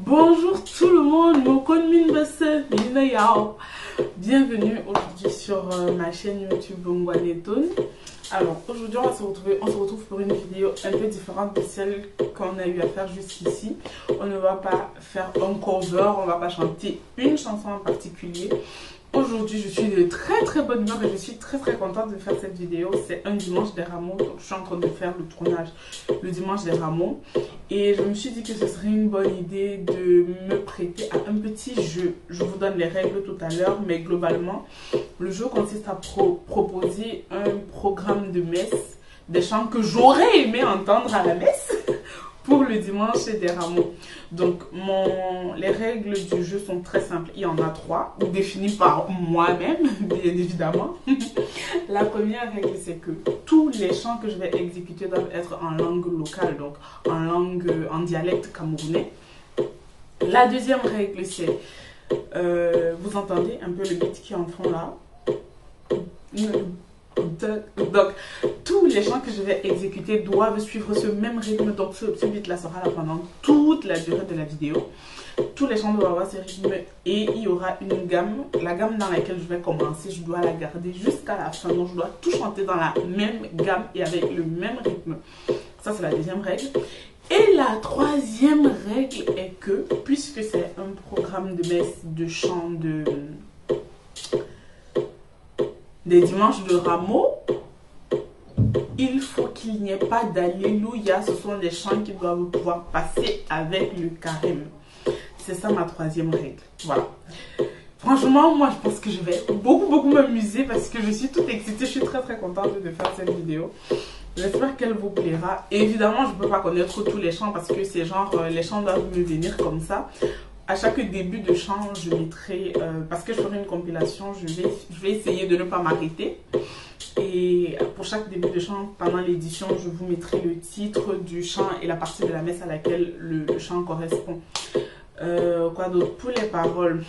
Bonjour tout le monde, bienvenue aujourd'hui sur ma chaîne YouTube Ngwanetone. Alors aujourd'hui on se retrouve pour une vidéo un peu différente de celle qu'on a eu à faire jusqu'ici. On ne va pas faire un cover, on ne va pas chanter une chanson en particulier. Aujourd'hui je suis de très bonne humeur et je suis très contente de faire cette vidéo. C'est un dimanche des Rameaux, donc je suis en train de faire le tournage le dimanche des Rameaux. Et je me suis dit que ce serait une bonne idée de me prêter à un petit jeu. Je vous donne les règles tout à l'heure, mais globalement, le jeu consiste à proposer un programme de messe, des chants que j'aurais aimé entendre à la messe pour le dimanche des Rameaux. Donc, les règles du jeu sont très simples. Il y en a 3, définies par moi-même, bien évidemment. La première règle, c'est que tous les chants que je vais exécuter doivent être en langue locale, donc en dialecte camerounais. La deuxième règle, c'est, vous entendez un peu le beat qui est en fond là. Donc, tous les chants que je vais exécuter doivent suivre ce même rythme. Donc, ce beat là sera là pendant toute la durée de la vidéo. Tous les chants doivent avoir ce rythme et il y aura une gamme. La gamme dans laquelle je vais commencer, je dois la garder jusqu'à la fin. Donc, je dois tout chanter dans la même gamme et avec le même rythme. Ça, c'est la deuxième règle. Et la troisième règle est que, puisque c'est un programme de messe, de chant, des dimanches de Rameaux, il faut qu'il n'y ait pas d'alléluia. Ce sont des chants qui doivent pouvoir passer avec le carême. C'est ça ma troisième règle. Voilà. Franchement, moi je pense que je vais beaucoup m'amuser parce que je suis toute excitée. Je suis très contente de faire cette vidéo. J'espère qu'elle vous plaira. Évidemment, je ne peux pas connaître tous les chants parce que c'est genre, les chants doivent me venir comme ça. À chaque début de chant, je mettrai, parce que je ferai une compilation, je vais essayer de ne pas m'arrêter. Et pour chaque début de chant, pendant l'édition, je vous mettrai le titre du chant et la partie de la messe à laquelle le chant correspond. Quoi d'autre? Pour les paroles,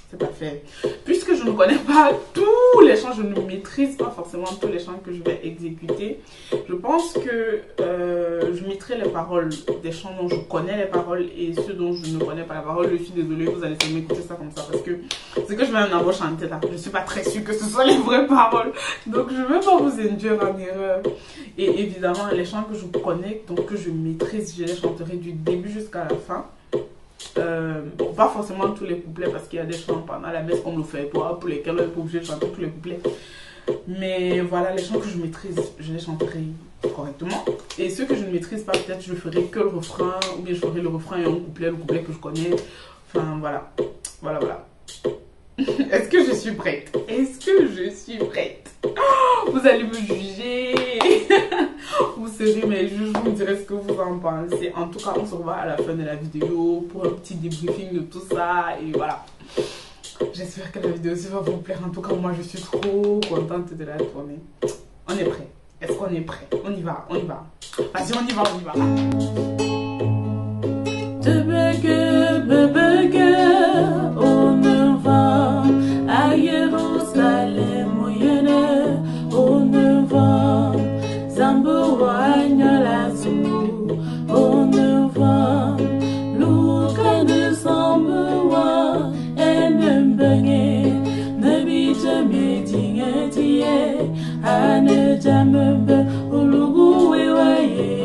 c'est pas fait. Puisque je ne connais pas tous les chants, je ne maîtrise pas forcément tous les chants que je vais exécuter. Je pense que je mettrai les paroles des chants dont je connais les paroles et ceux dont je ne connais pas la parole. Je suis désolée, vous allez m'écouter ça comme ça parce que ce que je vais en avoir chanté là, je ne suis pas très sûre que ce soit les vraies paroles. Donc je ne veux pas vous induire en erreur. Et évidemment, les chants que je connais, donc que je maîtrise, je les chanterai du début jusqu'à la fin. Bon, pas forcément tous les couplets parce qu'il y a des chants pendant la messe comme le fait toi pour lesquels on n'est pas obligé de chanter tous les couplets, mais voilà, les chants que je maîtrise je les chanterai correctement et ceux que je ne maîtrise pas, peut-être je ferai que le refrain ou bien je ferai le refrain et un couplet, le couplet que je connais. Enfin voilà. Est-ce que je suis prête? Est-ce que je suis prête? Oh, vous allez me juger. Vous serez mes juges, vous me direz ce que vous en pensez. En tout cas, on se revoit à la fin de la vidéo pour un petit débriefing de tout ça. Et voilà. J'espère que la vidéo aussi va vous plaire. En tout cas, moi, je suis trop contente de la tourner. On est prêt? Est-ce qu'on est prêt? On y va. Vas-y, on y va. On y va à Jérusalem, on y va. Zambo wanyala su, on y va. Luka de Zambo wa enembenge, nabi jame dinge tie, ane jambe ulugu wewa ye.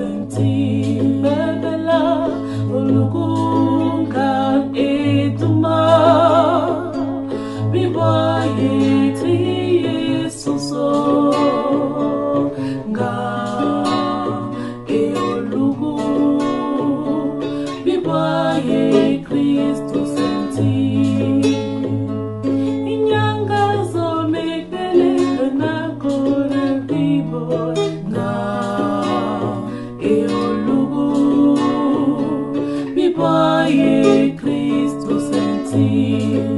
senti bebela olugunga etuma biboye triye soso nga eolugu biboye Kristo senti inyanga zo mekele na kore bibo nga eolugu biboye Kristo senti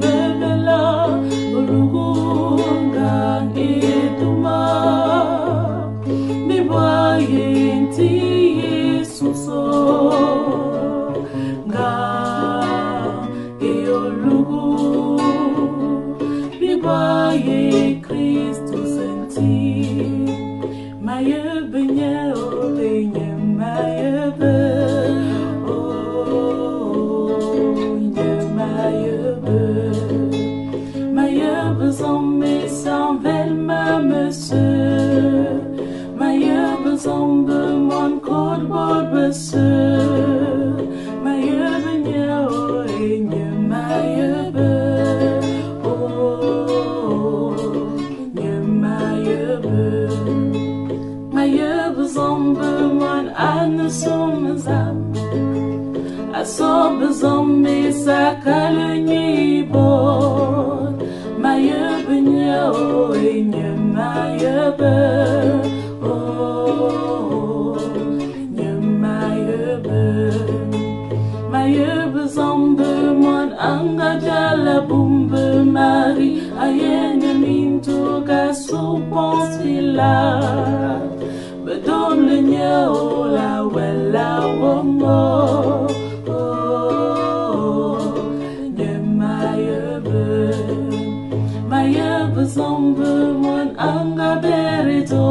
bebela olugunga etuma biboye nti Yesuso nga eolugu biboye Kristo senti maye benye o benye maye be o nye maye be som sans vel ma monsieur maye som be mon kod bod beseur maye benye o enye maye be o nye maye be maye som be mon ane som zam aso be som me sakale ni bo maye benye o enye maye be o nye maye be maye be zombe mon anga jala bumbe mari ayene minto ga supons villa me donne le nye o la wella womo sombe mon anga berito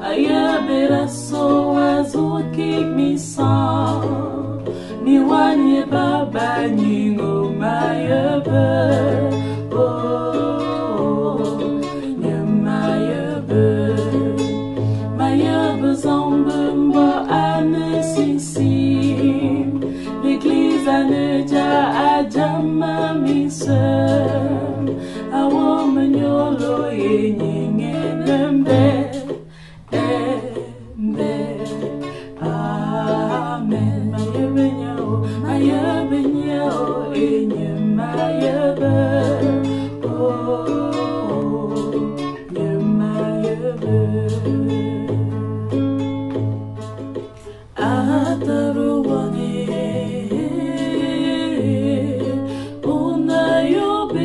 aya beraso azuki misa ni wanye baba nyingo mayabe oh nyamayabe mayabe sombe mba ane sisi l'église aneja ajama mise Awomanyolo yenyengembe embe amen mayebenyao enye mayebe oh nye mayebe ataruwane unayobe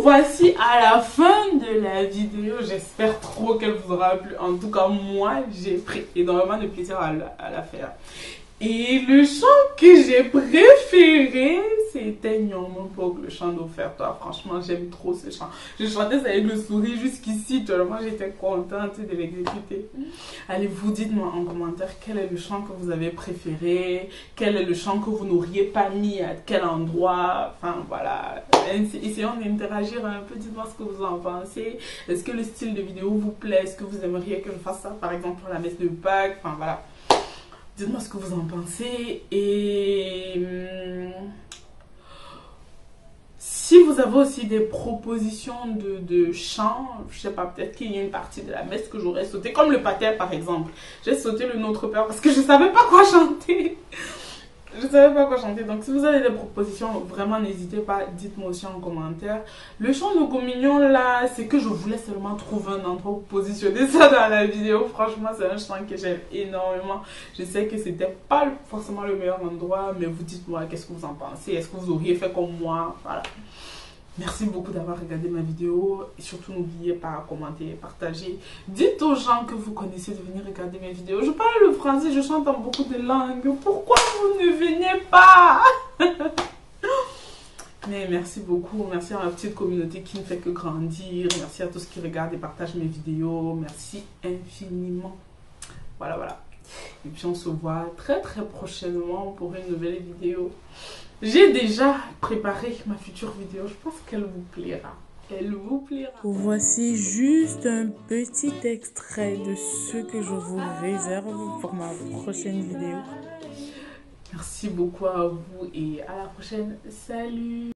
Voici à la fin de la vidéo. J'espère trop qu'elle vous aura plu. En tout cas, moi, j'ai pris énormément de plaisir à la faire. Et le chant que j'ai préféré, c'était Nyom Pog, le chant d'Offertoire. Franchement, j'aime trop ce chant. Je chantais ça avec le sourire jusqu'ici, tellement j'étais contente de l'exécuter. Allez, vous dites-moi en commentaire quel est le chant que vous avez préféré, quel est le chant que vous n'auriez pas mis à quel endroit. Enfin, voilà. Essayons d'interagir un peu, dites-moi ce que vous en pensez. Est-ce que le style de vidéo vous plaît? Est-ce que vous aimeriez que je fasse ça, par exemple, pour la messe de Pâques? Enfin, voilà. Dites-moi ce que vous en pensez. Et si vous avez aussi des propositions de chants, je sais pas, peut-être qu'il y a une partie de la messe que j'aurais sauté, comme le pater par exemple. J'ai sauté le Notre Père parce que je savais pas quoi chanter. Je savais pas quoi chanter. Donc si vous avez des propositions, vraiment n'hésitez pas, dites-moi aussi en commentaire. Le chant de communion là, c'est que je voulais seulement trouver un endroit pour positionner ça dans la vidéo. Franchement, c'est un chant que j'aime énormément. Je sais que c'était pas forcément le meilleur endroit, mais vous dites-moi qu'est-ce que vous en pensez. Est-ce que vous auriez fait comme moi? Voilà. Merci beaucoup d'avoir regardé ma vidéo et surtout n'oubliez pas à commenter, partager. Dites aux gens que vous connaissez de venir regarder mes vidéos. Je parle le français, je chante dans beaucoup de langues. Pourquoi vous ne venez pas? Mais merci beaucoup, merci à ma petite communauté qui ne fait que grandir. Merci à tous qui regardent et partagent mes vidéos. Merci infiniment. Voilà, voilà. Et puis on se voit très prochainement pour une nouvelle vidéo. J'ai déjà préparé ma future vidéo. Je pense qu'elle vous plaira. Elle vous plaira. Voici juste un petit extrait de ce que je vous réserve pour ma prochaine vidéo. Merci beaucoup à vous et à la prochaine. Salut!